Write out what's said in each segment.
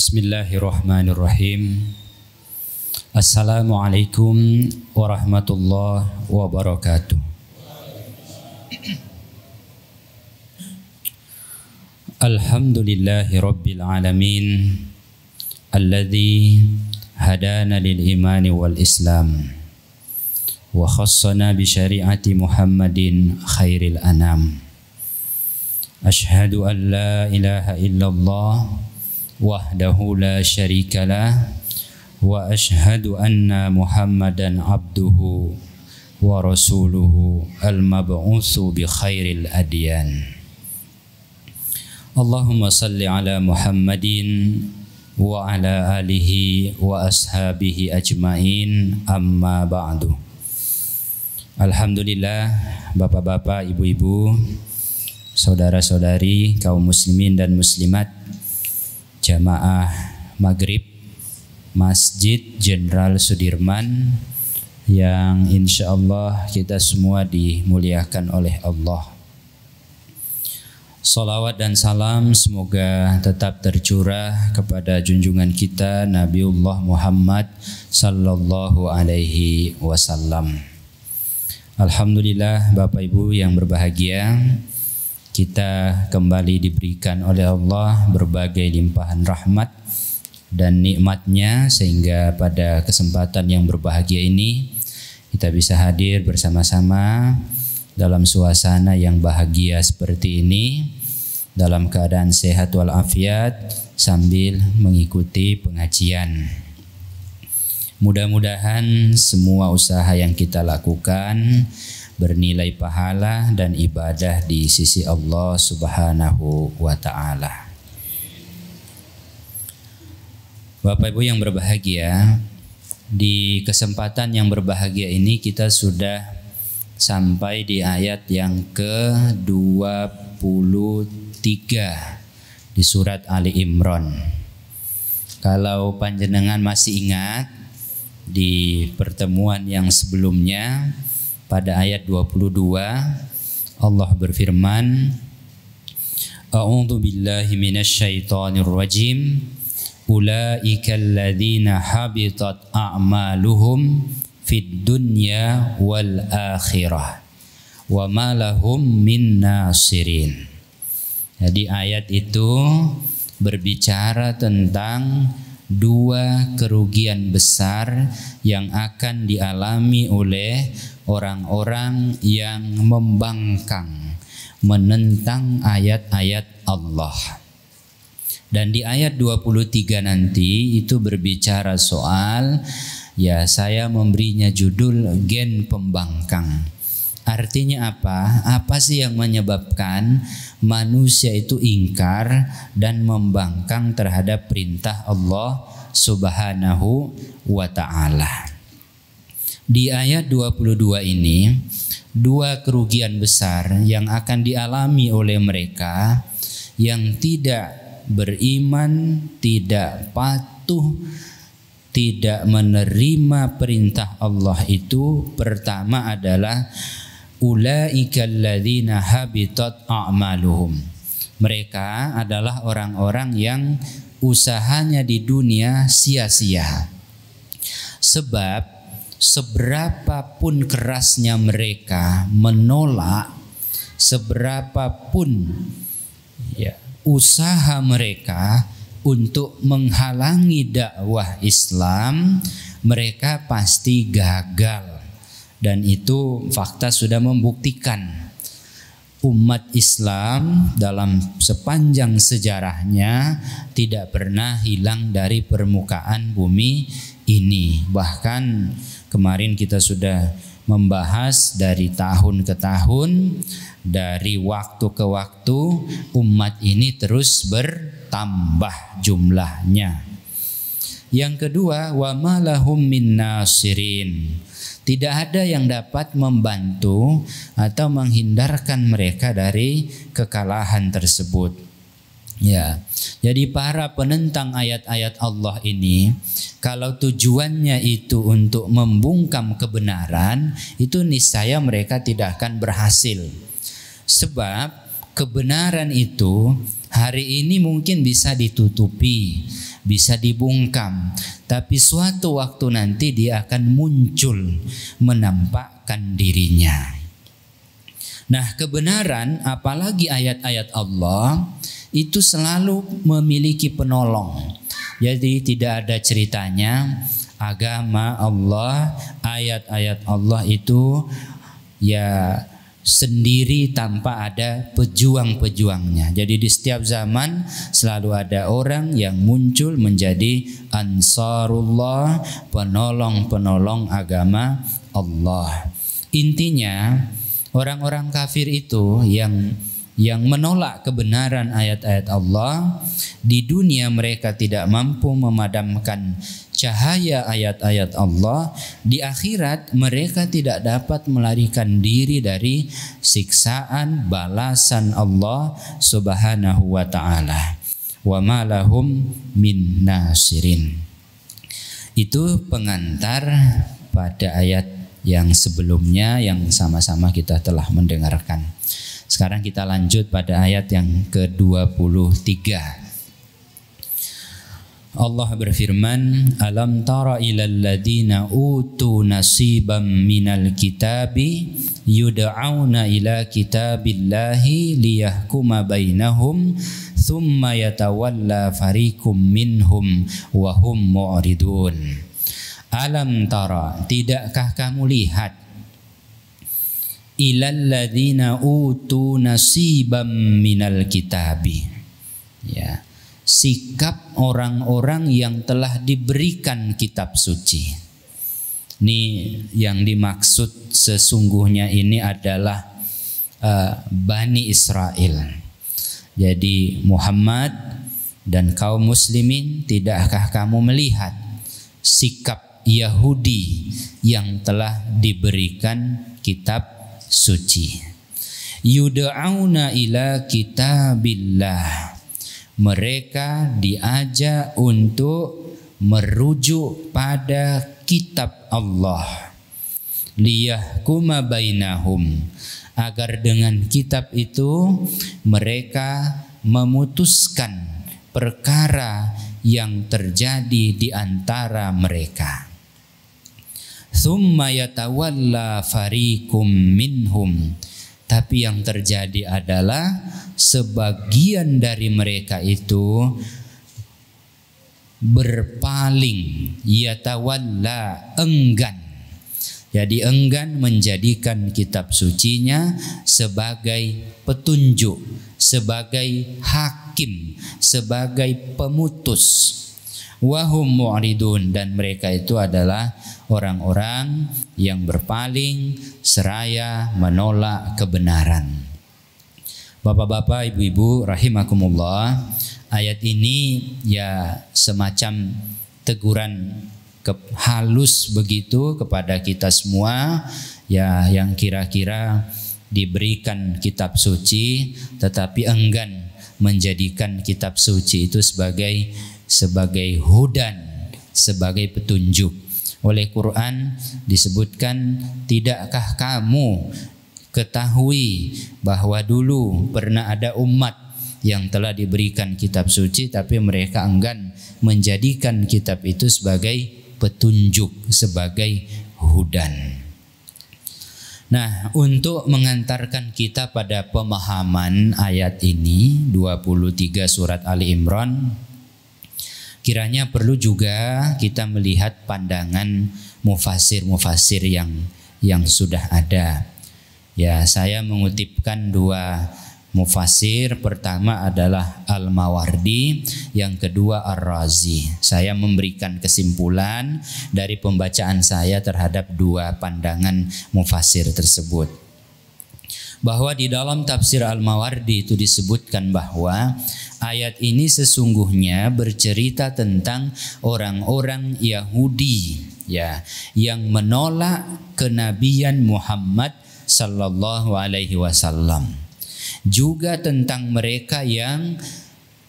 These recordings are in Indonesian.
Bismillahirrahmanirrahim. Assalamualaikum warahmatullahi wabarakatuh. Alhamdulillahi rabbil alamin, alladzi hadana lil imani wal islam wa khassana bi syariati Muhammadin khairil anam. Ashhadu an la ilaha illallah wahdahu la syarikalah wa ashhadu anna Muhammadan abduhu wa rasuluhu al-mab'utsu bi khairil adyan. Allahumma salli ala Muhammadin wa ala alihi wa ashabihi ajmain, amma ba'du. Alhamdulillah, bapak-bapak, ibu-ibu, saudara-saudari, kaum muslimin dan muslimat, jamaah Maghrib Masjid Jenderal Sudirman yang insya Allah kita semua dimuliakan oleh Allah. Salawat dan salam semoga tetap tercurah kepada junjungan kita Nabiullah Muhammad sallallahu alaihi wasallam. Alhamdulillah, Bapak Ibu yang berbahagia, kita kembali diberikan oleh Allah berbagai limpahan rahmat dan nikmatnya, sehingga pada kesempatan yang berbahagia ini kita bisa hadir bersama-sama dalam suasana yang bahagia seperti ini, dalam keadaan sehat walafiat sambil mengikuti pengajian. Mudah-mudahan semua usaha yang kita lakukan bernilai pahala dan ibadah di sisi Allah Subhanahu wa ta'ala. Bapak Ibu yang berbahagia, di kesempatan yang berbahagia ini kita sudah sampai di ayat yang ke-23 di surat Ali Imran. Kalau panjenengan masih ingat, di pertemuan yang sebelumnya pada ayat 22 Allah berfirman, A'udzu billahi minasyaitonir rajim, ulaika alladzina habitat a'maluhum fid dunya wal akhirah wa ma lahum min nasirin. Jadi ayat itu berbicara tentang dua kerugian besar yang akan dialami oleh orang-orang yang membangkang, menentang ayat-ayat Allah. Dan di ayat 23 nanti itu berbicara soal, ya saya memberinya judul gen pembangkang. Artinya apa? Apa sih yang menyebabkan manusia itu ingkar dan membangkang terhadap perintah Allah Subhanahu wa ta'ala? Di ayat 22 ini, dua kerugian besar yang akan dialami oleh mereka yang tidak beriman, tidak patuh, tidak menerima perintah Allah itu. Pertama adalah ulaika alladzina habitat a'maluhum. Mereka adalah orang-orang yang usahanya di dunia sia-sia. Sebab seberapapun kerasnya mereka menolak, seberapapun usaha mereka untuk menghalangi dakwah Islam, mereka pasti gagal. Dan itu fakta sudah membuktikan umat Islam dalam sepanjang sejarahnya tidak pernah hilang dari permukaan bumi ini. Bahkan kemarin kita sudah membahas dari tahun ke tahun, dari waktu ke waktu, umat ini terus bertambah jumlahnya. Yang kedua, wa ma lahum min nasirin. Tidak ada yang dapat membantu atau menghindarkan mereka dari kekalahan tersebut. Ya, jadi para penentang ayat-ayat Allah ini, kalau tujuannya itu untuk membungkam kebenaran, itu niscaya mereka tidak akan berhasil. Sebab kebenaran itu hari ini mungkin bisa ditutupi, bisa dibungkam, tapi suatu waktu nanti dia akan muncul menampakkan dirinya. Nah, kebenaran apalagi ayat-ayat Allah itu selalu memiliki penolong. Jadi tidak ada ceritanya agama Allah, ayat-ayat Allah itu ya sendiri tanpa ada pejuang-pejuangnya. Jadi di setiap zaman selalu ada orang yang muncul menjadi ansarullah, penolong-penolong agama Allah. Intinya orang-orang kafir itu yang menolak kebenaran ayat-ayat Allah, di dunia mereka tidak mampu memadamkan cahaya ayat-ayat Allah, di akhirat mereka tidak dapat melarikan diri dari siksaan balasan Allah Subhanahu wa taala. Wa ma lahum min nasirin. Itu pengantar pada ayat yang sebelumnya yang sama-sama kita telah mendengarkan. Sekarang kita lanjut pada ayat yang ke-23. Allah berfirman, alam tara ilal ladina utu nasiban minal kitabi yud'auna ila kitabillahi liyahkuma bainahum thumma yatawalla fariqum minhum wa hum mu'ridun. Alam tara, tidakkah kamu lihat ilal ladina utu nasiban minal kitabi, ya, sikap orang-orang yang telah diberikan kitab suci. Ini yang dimaksud sesungguhnya ini adalah Bani Israel. Jadi Muhammad dan kaum muslimin, tidakkah kamu melihat sikap Yahudi yang telah diberikan kitab suci? Yud'auna ila kitabillah, mereka diajak untuk merujuk pada kitab Allah. Liyahkuma bainahum, agar dengan kitab itu mereka memutuskan perkara yang terjadi di antara mereka. Thumma yatawalla fariqum minhum, tapi yang terjadi adalah sebagian dari mereka itu berpaling, yatawalla, enggan. Jadi enggan menjadikan kitab sucinya sebagai petunjuk, sebagai hakim, sebagai pemutus. Wahum mu'ridun, dan mereka itu adalah orang-orang yang berpaling seraya menolak kebenaran. Bapak-bapak, ibu-ibu rahimakumullah, ayat ini ya semacam teguran halus begitu kepada kita semua ya, yang kira-kira diberikan kitab suci tetapi enggan menjadikan kitab suci itu sebagai hudan, sebagai petunjuk. Oleh Quran disebutkan, tidakkah kamu ketahui bahwa dulu pernah ada umat yang telah diberikan kitab suci tapi mereka enggan menjadikan kitab itu sebagai petunjuk, sebagai hudan. Nah, untuk mengantarkan kita pada pemahaman ayat ini 23 surat Ali Imran, kiranya perlu juga kita melihat pandangan mufasir-mufasir yang sudah ada. Ya, saya mengutipkan dua mufasir, pertama adalah Al-Mawardi, yang kedua Ar-Razi. Saya memberikan kesimpulan dari pembacaan saya terhadap dua pandangan mufasir tersebut, bahwa di dalam tafsir Al-Mawardi itu disebutkan bahwa ayat ini sesungguhnya bercerita tentang orang-orang Yahudi ya, yang menolak kenabian Muhammad sallallahu alaihi wasallam. Juga tentang mereka yang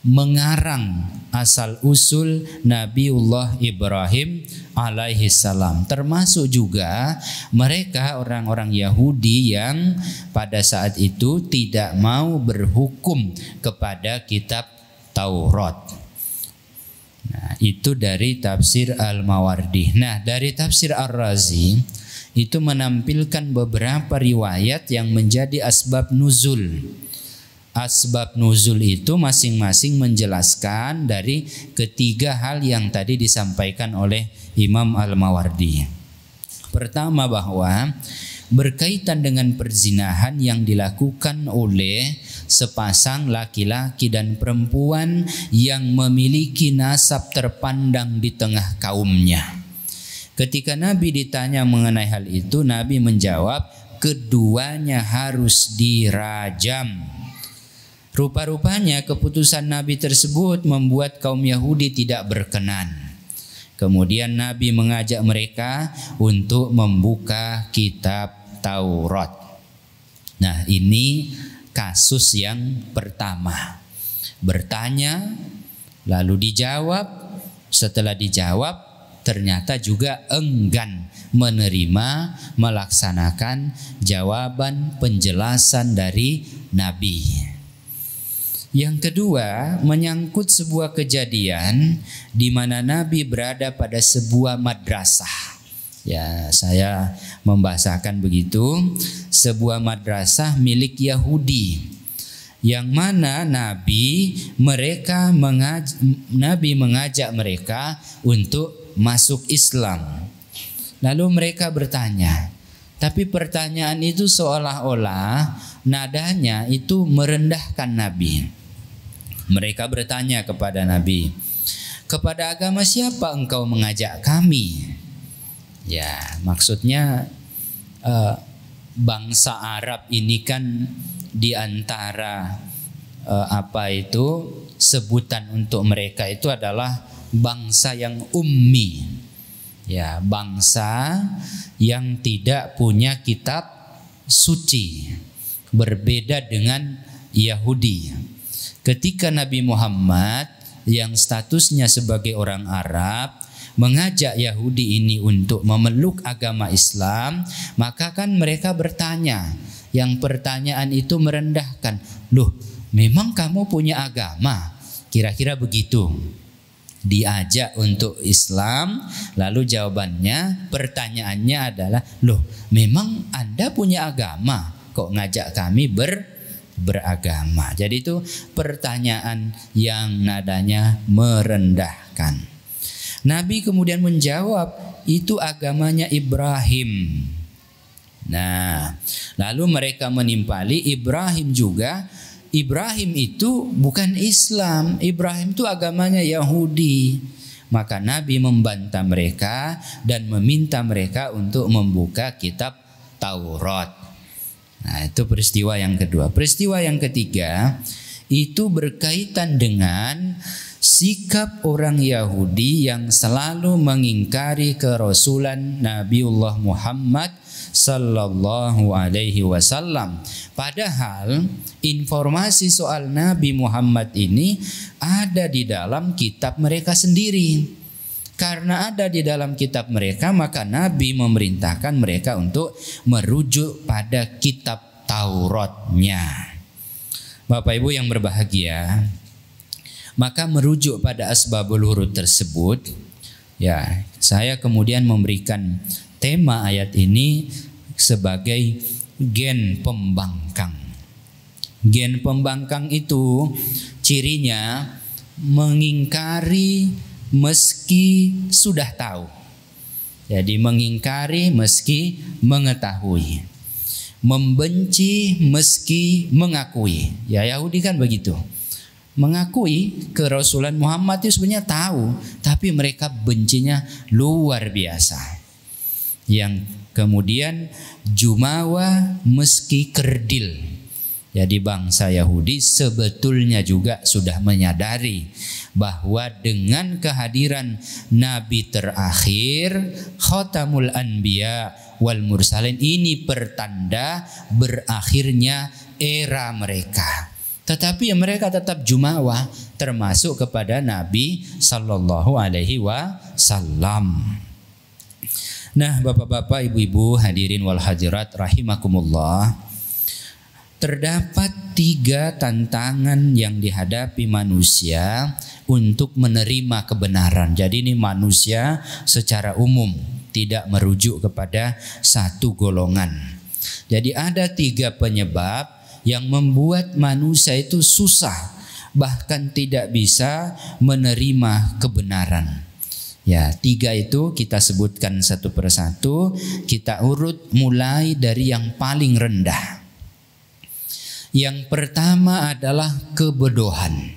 mengarang asal usul Nabiullah Ibrahim alaihi salam, termasuk juga mereka orang-orang Yahudi yang pada saat itu tidak mau berhukum kepada kitab Taurat. Nah, itu dari tafsir Al-Mawardi. Nah, dari tafsir Ar-Razi itu menampilkan beberapa riwayat yang menjadi asbab nuzul. Asbab nuzul itu masing-masing menjelaskan dari ketiga hal yang tadi disampaikan oleh Imam Al-Mawardi. Pertama, bahwa berkaitan dengan perzinahan yang dilakukan oleh sepasang laki-laki dan perempuan yang memiliki nasab terpandang di tengah kaumnya. Ketika Nabi ditanya mengenai hal itu, Nabi menjawab, keduanya harus dirajam. Rupa-rupanya keputusan Nabi tersebut membuat kaum Yahudi tidak berkenan. Kemudian Nabi mengajak mereka untuk membuka kitab Taurat. Nah, ini kasus yang pertama. Bertanya, lalu dijawab. Setelah dijawab, ternyata juga enggan menerima, melaksanakan jawaban penjelasan dari Nabi. Yang kedua, menyangkut sebuah kejadian di mana Nabi berada pada sebuah madrasah. Ya, saya membahasakan begitu, sebuah madrasah milik Yahudi, yang mana Nabi mengajak mereka untuk masuk Islam. Lalu mereka bertanya, tapi pertanyaan itu seolah-olah nadanya itu merendahkan Nabi. Mereka bertanya kepada Nabi, kepada agama siapa engkau mengajak kami? Ya, maksudnya bangsa Arab ini kan diantara sebutan untuk mereka itu adalah bangsa yang ummi. Ya, bangsa yang tidak punya kitab suci, berbeda dengan Yahudi. Ketika Nabi Muhammad yang statusnya sebagai orang Arab mengajak Yahudi ini untuk memeluk agama Islam, maka kan mereka bertanya, yang pertanyaan itu merendahkan, loh, memang kamu punya agama? Kira-kira begitu. Diajak untuk Islam, lalu jawabannya, pertanyaannya adalah, loh, memang Anda punya agama, kok ngajak kami beragama? Jadi itu pertanyaan yang nadanya merendahkan. Nabi kemudian menjawab, itu agamanya Ibrahim. Nah, lalu mereka menimpali Ibrahim juga. Ibrahim itu bukan Islam, Ibrahim itu agamanya Yahudi. Maka Nabi membantah mereka dan meminta mereka untuk membuka kitab Taurat. Nah, itu peristiwa yang kedua. Peristiwa yang ketiga itu berkaitan dengan sikap orang Yahudi yang selalu mengingkari kerasulan Nabiullah Muhammad sallallahu alaihi wasallam. Padahal informasi soal Nabi Muhammad ini ada di dalam kitab mereka sendiri. Karena ada di dalam kitab mereka, maka Nabi memerintahkan mereka untuk merujuk pada kitab Tauratnya. Bapak Ibu yang berbahagia, maka merujuk pada asbabul wurud tersebut, ya, saya kemudian memberikan tema ayat ini sebagai gen pembangkang. Gen pembangkang itu cirinya mengingkari meski sudah tahu. Jadi mengingkari meski mengetahui, membenci meski mengakui. Ya, Yahudi kan begitu. Mengakui kerasulan Muhammad itu sebenarnya tahu, tapi mereka bencinya luar biasa. Yang kemudian jumawa meski kerdil. Jadi bangsa Yahudi sebetulnya juga sudah menyadari bahwa dengan kehadiran Nabi terakhir, Khatamul Anbiya wal Mursalin, ini pertanda berakhirnya era mereka. Tetapi mereka tetap jumawa, termasuk kepada Nabi sallallahu alaihi wasallam. Nah, bapak-bapak, ibu-ibu, hadirin wal hadirat rahimakumullah. Terdapat 3 tantangan yang dihadapi manusia untuk menerima kebenaran. Jadi ini manusia secara umum, tidak merujuk kepada satu golongan. Jadi ada 3 penyebab yang membuat manusia itu susah, bahkan tidak bisa menerima kebenaran. Ya, 3 itu kita sebutkan satu persatu. Kita urut mulai dari yang paling rendah. Yang pertama adalah kebodohan.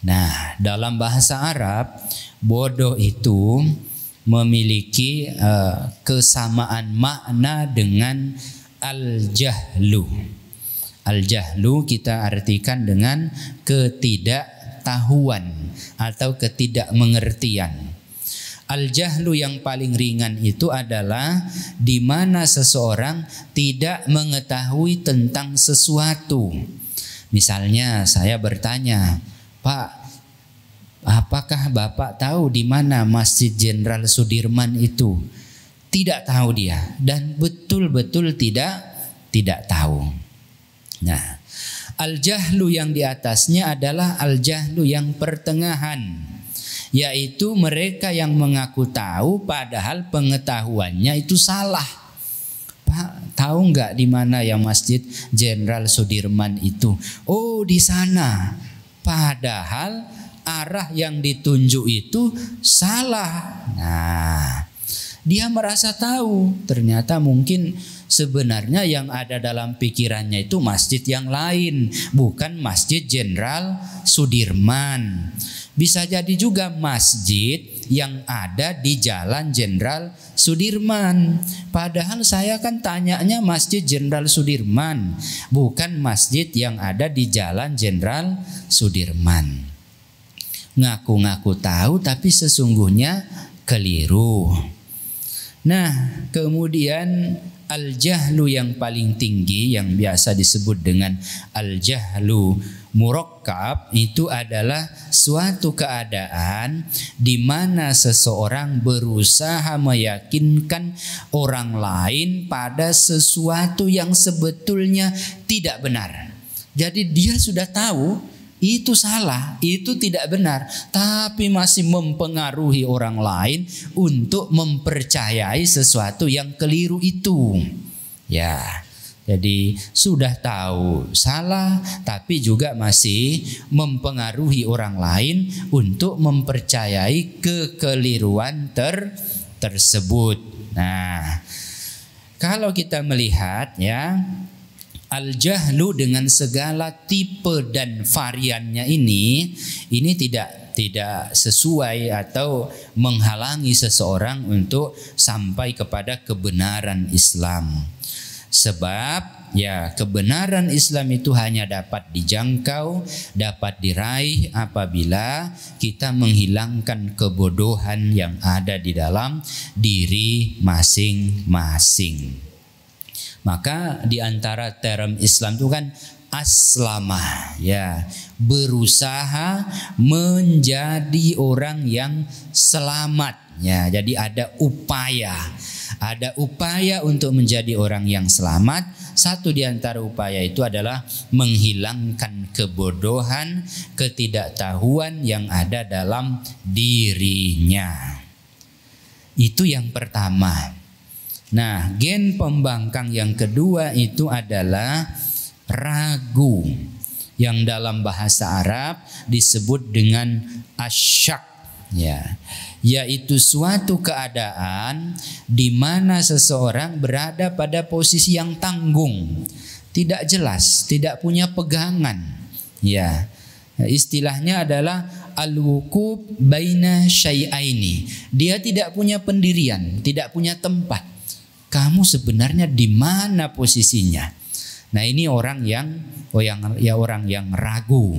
Nah, dalam bahasa Arab, bodoh itu memiliki kesamaan makna dengan al-jahlu. Al-jahlu kita artikan dengan ketidaktahuan atau ketidakmengertian. Al-jahlu yang paling ringan itu adalah di mana seseorang tidak mengetahui tentang sesuatu. Misalnya saya bertanya, "Pak, apakah Bapak tahu di mana Masjid Jenderal Sudirman itu?" Tidak tahu dia, dan betul-betul tidak tahu. Nah, al-jahlu yang di atasnya adalah al-jahlu yang pertengahan, yaitu mereka yang mengaku tahu padahal pengetahuannya itu salah. Pak, tahu nggak di mana yang Masjid Jenderal Sudirman itu? Oh, di sana. Padahal arah yang ditunjuk itu salah. Nah, dia merasa tahu, ternyata mungkin sebenarnya yang ada dalam pikirannya itu masjid yang lain, bukan Masjid Jenderal Sudirman. Bisa jadi juga masjid yang ada di Jalan Jenderal Sudirman. Padahal saya kan tanyanya Masjid Jenderal Sudirman, bukan masjid yang ada di Jalan Jenderal Sudirman. Ngaku-ngaku tahu tapi sesungguhnya keliru. Nah, kemudian al-jahlu yang paling tinggi yang biasa disebut dengan al-jahlu murakkab itu adalah suatu keadaan di mana seseorang berusaha meyakinkan orang lain pada sesuatu yang sebetulnya tidak benar. Jadi dia sudah tahu itu salah, itu tidak benar, tapi masih mempengaruhi orang lain untuk mempercayai sesuatu yang keliru itu. Ya, jadi sudah tahu salah, tapi juga masih mempengaruhi orang lain untuk mempercayai kekeliruan tersebut. Nah, kalau kita melihat ya, al-jahlu dengan segala tipe dan variannya ini tidak sesuai atau menghalangi seseorang untuk sampai kepada kebenaran Islam. Sebab ya, kebenaran Islam itu hanya dapat dijangkau, dapat diraih apabila kita menghilangkan kebodohan yang ada di dalam diri masing-masing. Maka di antara term Islam itu kan aslama, ya, berusaha menjadi orang yang selamat, ya. Jadi ada upaya untuk menjadi orang yang selamat. Satu di antara upaya itu adalah menghilangkan kebodohan, ketidaktahuan yang ada dalam dirinya. Itu yang pertama. Nah, gen pembangkang yang kedua itu adalah ragu, yang dalam bahasa Arab disebut dengan asyak, ya, yaitu suatu keadaan di mana seseorang berada pada posisi yang tanggung, tidak jelas, tidak punya pegangan, ya. Istilahnya adalah al-wuquf baina syai'aini. Dia tidak punya pendirian, tidak punya tempat. Kamu sebenarnya di mana posisinya? Nah, ini orang yang ragu.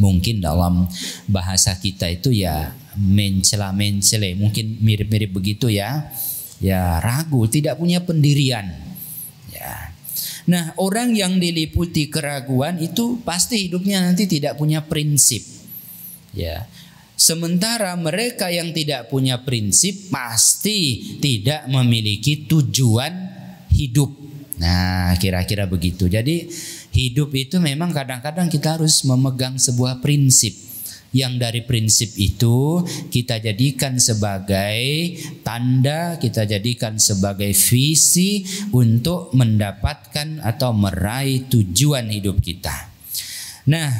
Mungkin dalam bahasa kita itu ya mencela-mencele, mungkin mirip-mirip begitu ya. Ya, ragu, tidak punya pendirian. Ya. Nah, orang yang diliputi keraguan itu pasti hidupnya nanti tidak punya prinsip. Ya. Sementara mereka yang tidak punya prinsip pasti tidak memiliki tujuan hidup. Nah, kira-kira begitu. Jadi hidup itu memang kadang-kadang kita harus memegang sebuah prinsip, yang dari prinsip itu kita jadikan sebagai tanda, kita jadikan sebagai visi untuk mendapatkan atau meraih tujuan hidup kita. Nah,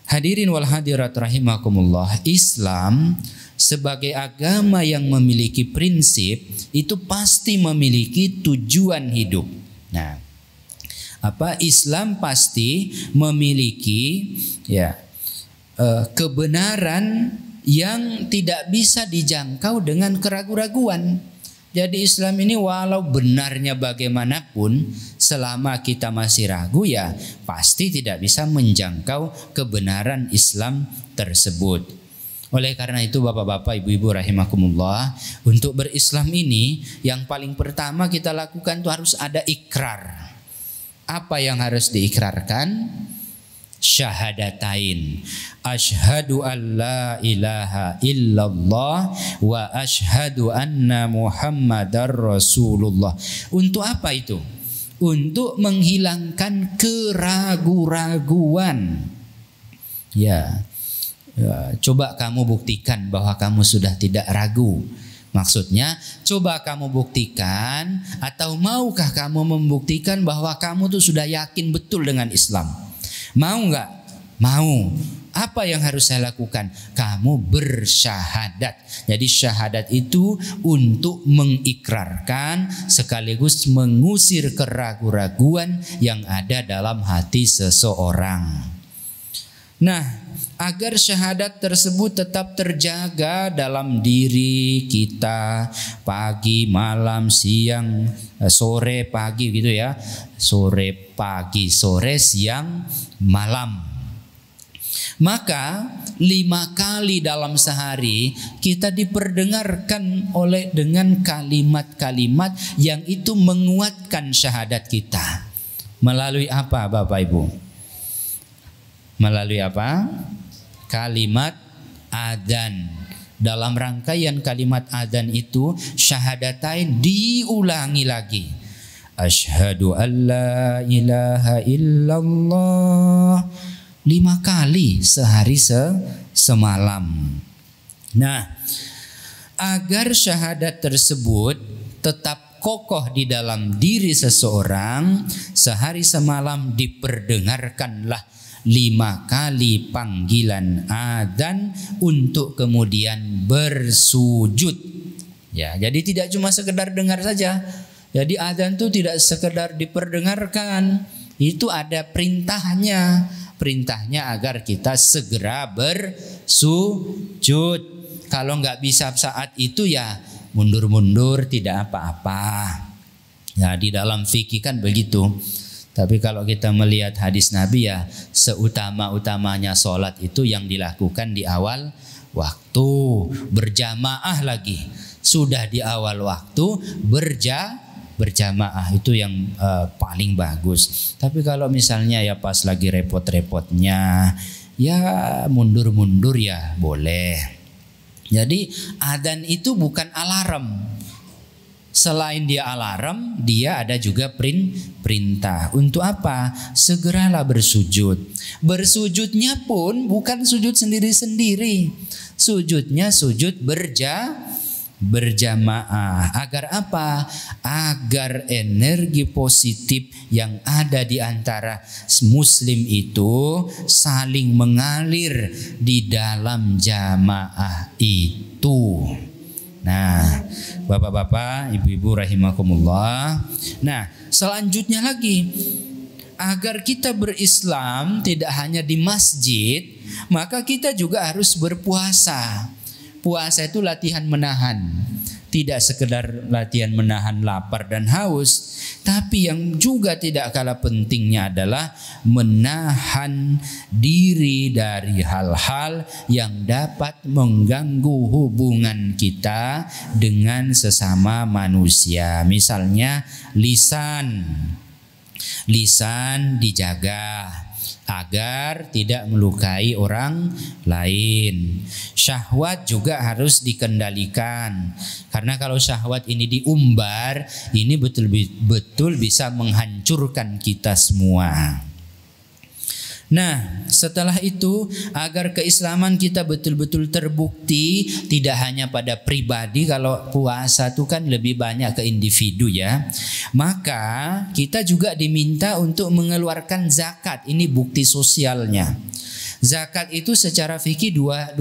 hadirin wal hadirat rahimakumullah, Islam sebagai agama yang memiliki prinsip itu pasti memiliki tujuan hidup. Nah, Islam pasti memiliki kebenaran yang tidak bisa dijangkau dengan keraguan-raguan. Jadi Islam ini walau benarnya bagaimanapun, selama kita masih ragu ya pasti tidak bisa menjangkau kebenaran Islam tersebut. Oleh karena itu bapak-bapak, ibu-ibu rahimakumullah, untuk berislam ini yang paling pertama kita lakukan itu harus ada ikrar. Apa yang harus diikrarkan? Syahadatain. Asyhadu an la ilaha illallah wa asyhadu anna Muhammadar Rasulullah. Untuk apa itu? Untuk menghilangkan keraguan-raguan. Coba kamu buktikan bahwa kamu sudah tidak ragu. Maksudnya, coba kamu buktikan, atau maukah kamu membuktikan bahwa kamu tuh sudah yakin betul dengan Islam? Mau nggak? Mau. Apa yang harus saya lakukan? Kamu bersyahadat. Jadi syahadat itu untuk mengikrarkan sekaligus mengusir keraguan-raguan yang ada dalam hati seseorang. Nah, agar syahadat tersebut tetap terjaga dalam diri kita pagi, malam, siang, sore, pagi gitu ya. Sore, pagi, sore, siang, malam. Maka 5 kali dalam sehari kita diperdengarkan dengan kalimat-kalimat yang itu menguatkan syahadat kita. Melalui apa Bapak Ibu? Melalui apa? Kalimat adzan. Dalam rangkaian kalimat adzan itu syahadatain diulangi lagi. Asyhadu an la ilaha illallah 5 kali sehari semalam. Nah, agar syahadat tersebut tetap kokoh di dalam diri seseorang, sehari semalam diperdengarkanlah 5 kali panggilan adzan untuk kemudian bersujud. Ya, jadi tidak cuma sekedar dengar saja. Jadi adzan itu tidak sekedar diperdengarkan, itu ada perintahnya. Perintahnya agar kita segera bersujud. Kalau nggak bisa saat itu ya mundur-mundur tidak apa-apa. Ya, di dalam fikih kan begitu. Tapi kalau kita melihat hadis Nabi ya seutama-utamanya sholat itu yang dilakukan di awal waktu, berjamaah lagi. Sudah di awal waktu berjamaah itu yang paling bagus. Tapi kalau misalnya ya pas lagi repot-repotnya ya mundur-mundur ya boleh. Jadi adzan itu bukan alarm. Selain dia alarm, dia ada juga perintah. Untuk apa? Segeralah bersujud. Bersujudnya pun bukan sujud sendiri-sendiri. Sujudnya sujud berjamaah. Agar apa? Agar energi positif yang ada di antara muslim itu saling mengalir di dalam jamaah itu. Nah, bapak-bapak, ibu-ibu rahimakumullah. Nah, selanjutnya lagi, agar kita berislam tidak hanya di masjid, maka kita juga harus berpuasa. Puasa itu latihan menahan. Tidak sekedar latihan menahan lapar dan haus, tapi yang juga tidak kalah pentingnya adalah menahan diri dari hal-hal yang dapat mengganggu hubungan kita dengan sesama manusia. Misalnya lisan dijaga. agar tidak melukai orang lain. Syahwat juga harus dikendalikan, karena kalau syahwat ini diumbar, ini betul-betul bisa menghancurkan kita semua. Nah, setelah itu agar keislaman kita betul-betul terbukti tidak hanya pada pribadi, kalau puasa itu kan lebih banyak ke individu ya. Maka kita juga diminta untuk mengeluarkan zakat. Ini bukti sosialnya. Zakat itu secara fikih 2,5%.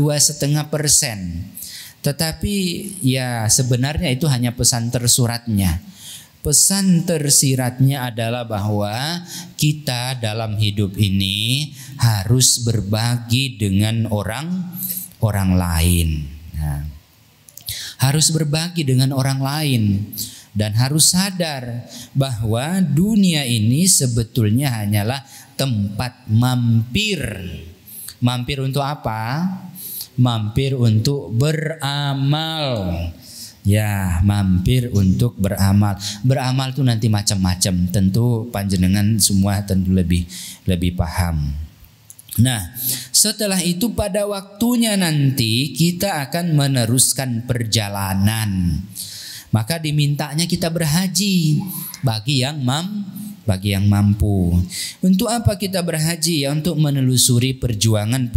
Tetapi ya sebenarnya itu hanya pesan tersuratnya. Pesan tersiratnya adalah bahwa kita dalam hidup ini harus berbagi dengan orang lain. Nah, harus berbagi dengan orang lain dan harus sadar bahwa dunia ini sebetulnya hanyalah tempat mampir. Mampir untuk apa? Mampir untuk beramal. Ya, mampir untuk beramal. Beramal itu nanti macam-macam. Tentu panjenengan semua tentu lebih paham. Nah, setelah itu pada waktunya nanti kita akan meneruskan perjalanan. Maka dimintanya kita berhaji bagi yang mampu. Untuk apa kita berhaji? Ya, untuk menelusuri perjuangan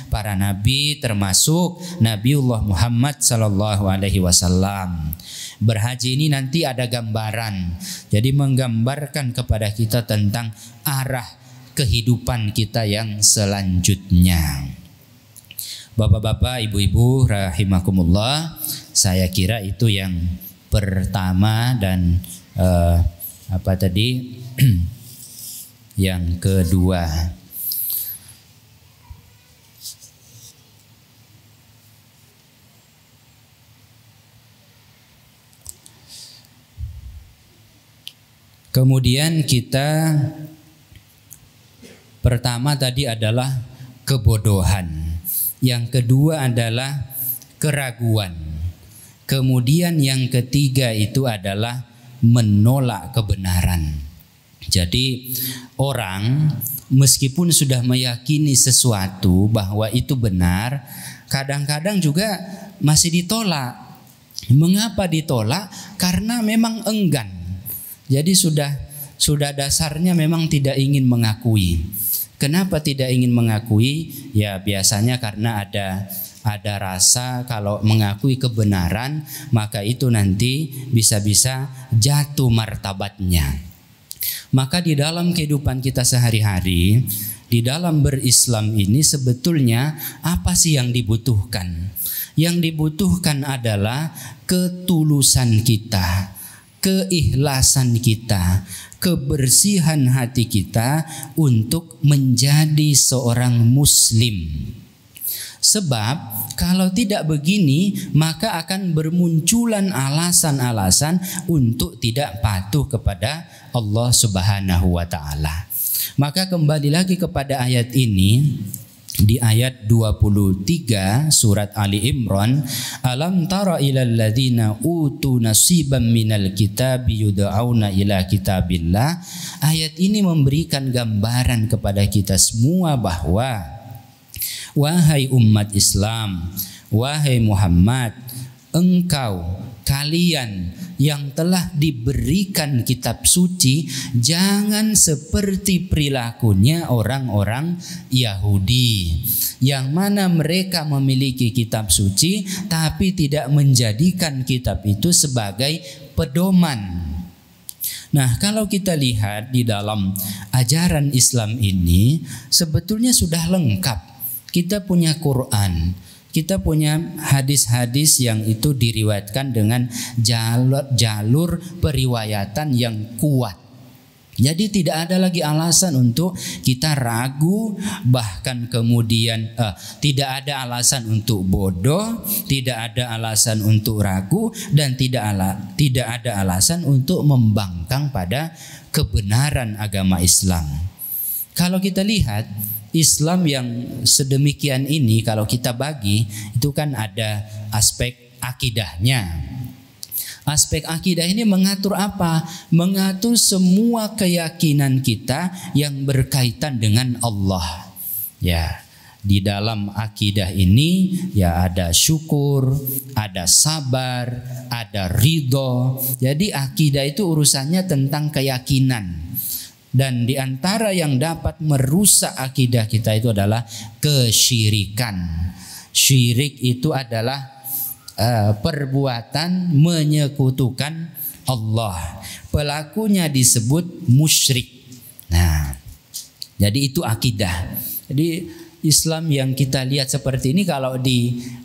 para nabi, termasuk Nabiullah Muhammad sallallahu alaihi wasallam. Berhaji ini nanti ada gambaran. Jadi menggambarkan kepada kita tentang arah kehidupan kita yang selanjutnya. Bapak-bapak, ibu-ibu rahimakumullah, saya kira itu yang pertama dan yang kedua. Kemudian kita pertama tadi adalah kebodohan. Yang kedua adalah keraguan. Kemudian yang ketiga itu adalah menolak kebenaran. Jadi orang meskipun sudah meyakini sesuatu bahwa itu benar, kadang-kadang juga masih ditolak. Mengapa ditolak? Karena memang enggan. Jadi sudah dasarnya memang tidak ingin mengakui. Kenapa tidak ingin mengakui? Ya biasanya karena ada rasa kalau mengakui kebenaran maka itu nanti bisa-bisa jatuh martabatnya. Maka di dalam kehidupan kita sehari-hari, di dalam berislam ini sebetulnya apa sih yang dibutuhkan? Yang dibutuhkan adalah ketulusan kita, keikhlasan kita, kebersihan hati kita untuk menjadi seorang muslim. Sebab kalau tidak begini maka akan bermunculan alasan-alasan untuk tidak patuh kepada Allah Subhanahu wa taala. Maka kembali lagi kepada ayat ini, di ayat 23 surat Ali Imran, alam tara ilal ladzina utu nasiban minal kitabi yud'auna ila kitabillah. Ayat ini memberikan gambaran kepada kita semua bahwa wahai umat Islam, wahai Muhammad, kalian yang telah diberikan kitab suci, jangan seperti perilakunya orang-orang Yahudi, yang mana mereka memiliki kitab suci tapi tidak menjadikan kitab itu sebagai pedoman. Nah, kalau kita lihat di dalam ajaran Islam ini sebetulnya sudah lengkap. Kita punya Quran, kita punya hadis-hadis yang itu diriwayatkan dengan jalur periwayatan yang kuat. Jadi tidak ada lagi alasan untuk kita ragu, bahkan kemudian tidak ada alasan untuk bodoh, tidak ada alasan untuk ragu, dan tidak ada alasan untuk membangkang pada kebenaran agama Islam. Kalau kita lihat Islam yang sedemikian ini, kalau kita bagi, itu kan ada aspek akidahnya, Aspek akidah ini mengatur apa? Mengatur semua keyakinan kita yang berkaitan dengan Allah. Ya, di dalam akidah ini ya ada syukur, ada sabar, ada ridho. Jadi akidah itu urusannya tentang keyakinan. Dan di antara yang dapat merusak akidah kita itu adalah kesyirikan. Syirik itu adalah perbuatan menyekutukan Allah. Pelakunya disebut musyrik. Nah, jadi itu akidah. Jadi Islam yang kita lihat seperti ini kalau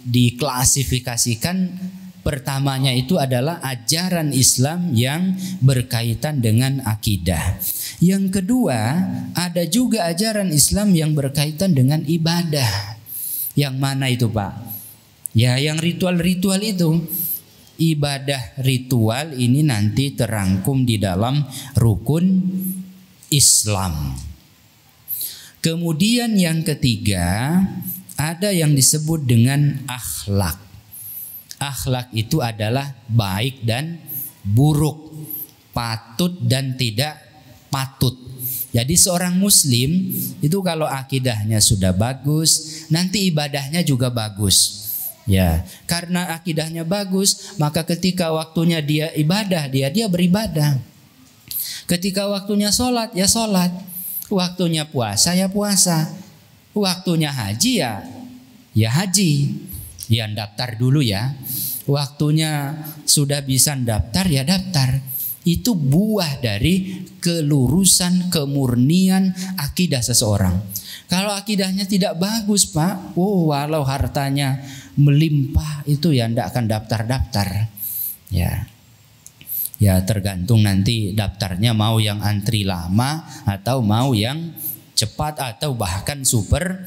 diklasifikasikan, pertamanya itu adalah ajaran Islam yang berkaitan dengan akidah. Yang kedua, ada juga ajaran Islam yang berkaitan dengan ibadah. Yang mana itu, Pak? Ya, yang ritual-ritual itu. Ibadah ritual ini nanti terangkum di dalam rukun Islam. Kemudian yang ketiga, ada yang disebut dengan akhlak. Akhlak itu adalah baik dan buruk, patut dan tidak patut. Jadi seorang muslim itu kalau akidahnya sudah bagus, nanti ibadahnya juga bagus. Ya, karena akidahnya bagus, maka ketika waktunya dia ibadah, dia beribadah. Ketika waktunya sholat, ya sholat. Waktunya puasa, ya puasa. Waktunya haji, ya haji. Ya daftar dulu ya. Waktunya sudah bisa daftar, ya daftar. Itu buah dari kelurusan, kemurnian akidah seseorang. Kalau akidahnya tidak bagus, Pak, walau hartanya melimpah, itu ya tidak akan daftar-daftar. Ya tergantung nanti daftarnya mau yang antri lama atau mau yang cepat atau bahkan super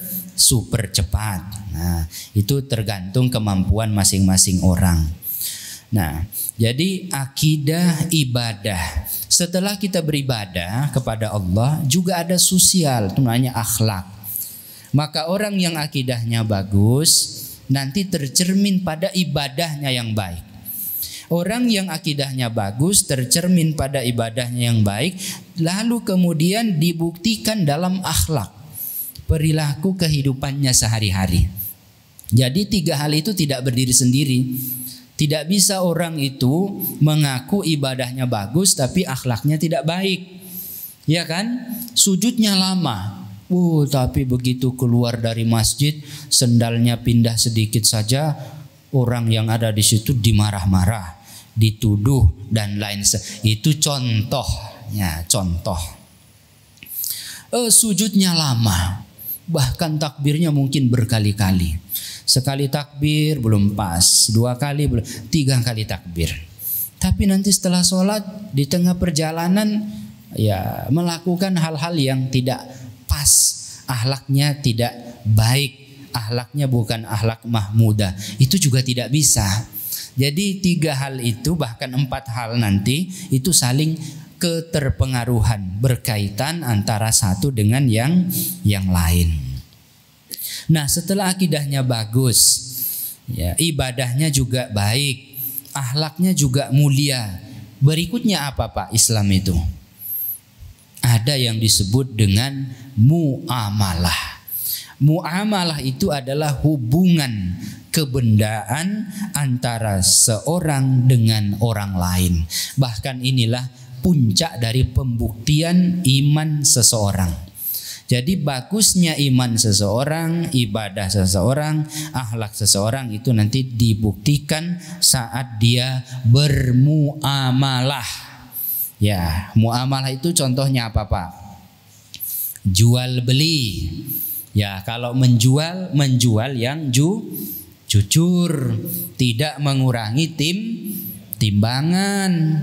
cepat. Nah, itu tergantung kemampuan masing-masing orang. Nah, jadi akidah ibadah. Setelah kita beribadah kepada Allah, juga ada sosial, itu namanya akhlak. Maka orang yang akidahnya bagus nanti tercermin pada ibadahnya yang baik. Orang yang akidahnya bagus tercermin pada ibadahnya yang baik, lalu kemudian dibuktikan dalam akhlak, perilaku kehidupannya sehari-hari. Jadi tiga hal itu tidak berdiri sendiri. Tidak bisa orang itu mengaku ibadahnya bagus tapi akhlaknya tidak baik. Ya kan? Sujudnya lama. Tapi begitu keluar dari masjid, sendalnya pindah sedikit saja, orang yang ada di situ dimarah-marah, dituduh dan lain itu contohnya, contoh. Sujudnya lama, bahkan takbirnya mungkin berkali-kali. Sekali takbir belum pas, 2 kali belum, 3 kali takbir. Tapi nanti setelah sholat di tengah perjalanan ya melakukan hal-hal yang tidak pas, akhlaknya tidak baik, akhlaknya bukan akhlak mahmudah, itu juga tidak bisa. Jadi 3 hal itu, bahkan 4 hal nanti itu saling keterpengaruhan, berkaitan antara satu dengan yang lain. Nah, setelah akidahnya bagus, ya, ibadahnya juga baik, akhlaknya juga mulia. Berikutnya apa, Pak, Islam itu? Ada yang disebut dengan muamalah. Muamalah itu adalah hubungan kebendaan antara seorang dengan orang lain. Bahkan inilah puncak dari pembuktian iman seseorang. Jadi bagusnya iman seseorang, ibadah seseorang, akhlak seseorang itu nanti dibuktikan saat dia bermuamalah. Ya, muamalah itu contohnya apa, Pak? Jual beli. Ya, kalau menjual yang jujur, tidak mengurangi timbangan.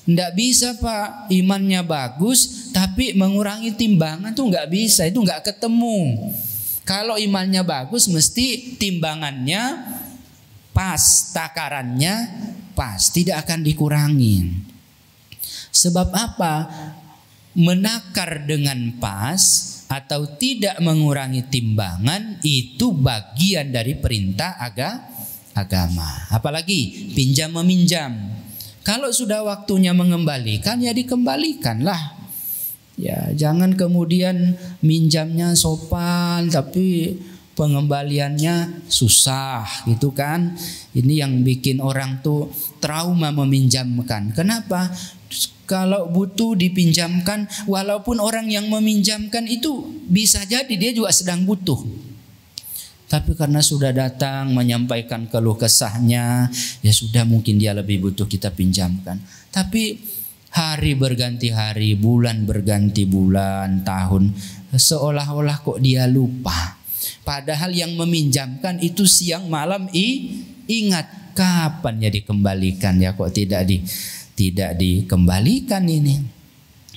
Nggak bisa, Pak, imannya bagus tapi mengurangi timbangan tuh nggak bisa, itu nggak ketemu. Kalau imannya bagus mesti timbangannya pas, takarannya pas, tidak akan dikurangi. Sebab apa? Menakar dengan pas atau tidak mengurangi timbangan itu bagian dari perintah agama. Apalagi pinjam meminjam. Kalau sudah waktunya mengembalikan ya dikembalikanlah. Ya, jangan kemudian minjamnya sopan tapi pengembaliannya susah gitu kan. Ini yang bikin orang tuh trauma meminjamkan. Kenapa? Kalau butuh dipinjamkan, walaupun orang yang meminjamkan itu bisa jadi dia juga sedang butuh. Tapi karena sudah datang menyampaikan keluh kesahnya, ya sudah mungkin dia lebih butuh kita pinjamkan. Tapi hari berganti hari, bulan berganti bulan, tahun, seolah-olah kok dia lupa. Padahal yang meminjamkan itu siang malam ingat, kapan ya dikembalikan, ya kok tidak dikembalikan ini.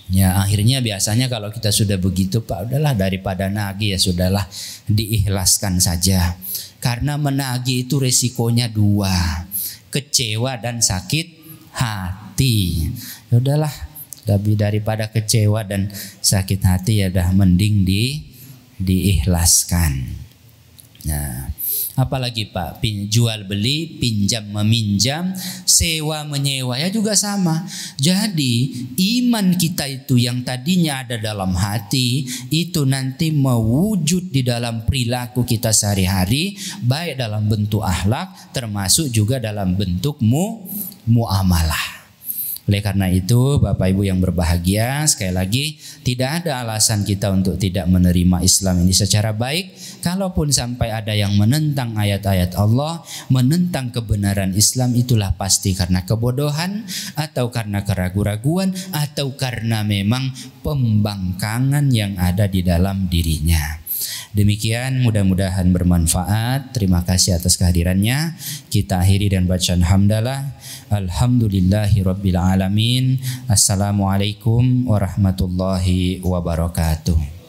Ya akhirnya biasanya kalau kita sudah begitu, Pak, udahlah daripada nagih ya sudahlah diikhlaskan saja. Karena menagih itu resikonya dua, kecewa dan sakit hati. Ya udahlah, daripada kecewa dan sakit hati ya dah mending diikhlaskan. Nah, apalagi Pak, jual beli, pinjam meminjam, sewa menyewa ya juga sama. Jadi iman kita itu yang tadinya ada dalam hati itu nanti mewujud di dalam perilaku kita sehari-hari, baik dalam bentuk akhlak termasuk juga dalam bentuk muamalah. Oleh karena itu Bapak Ibu yang berbahagia, sekali lagi tidak ada alasan kita untuk tidak menerima Islam ini secara baik. Kalaupun sampai ada yang menentang ayat-ayat Allah, menentang kebenaran Islam, itulah pasti karena kebodohan atau karena keraguan-raguan atau karena memang pembangkangan yang ada di dalam dirinya. Demikian, mudah-mudahan bermanfaat. Terima kasih atas kehadirannya. Kita akhiri dan bacaan hamdalah. Alhamdulillahirabbil alamin. Assalamualaikum warahmatullahi wabarakatuh.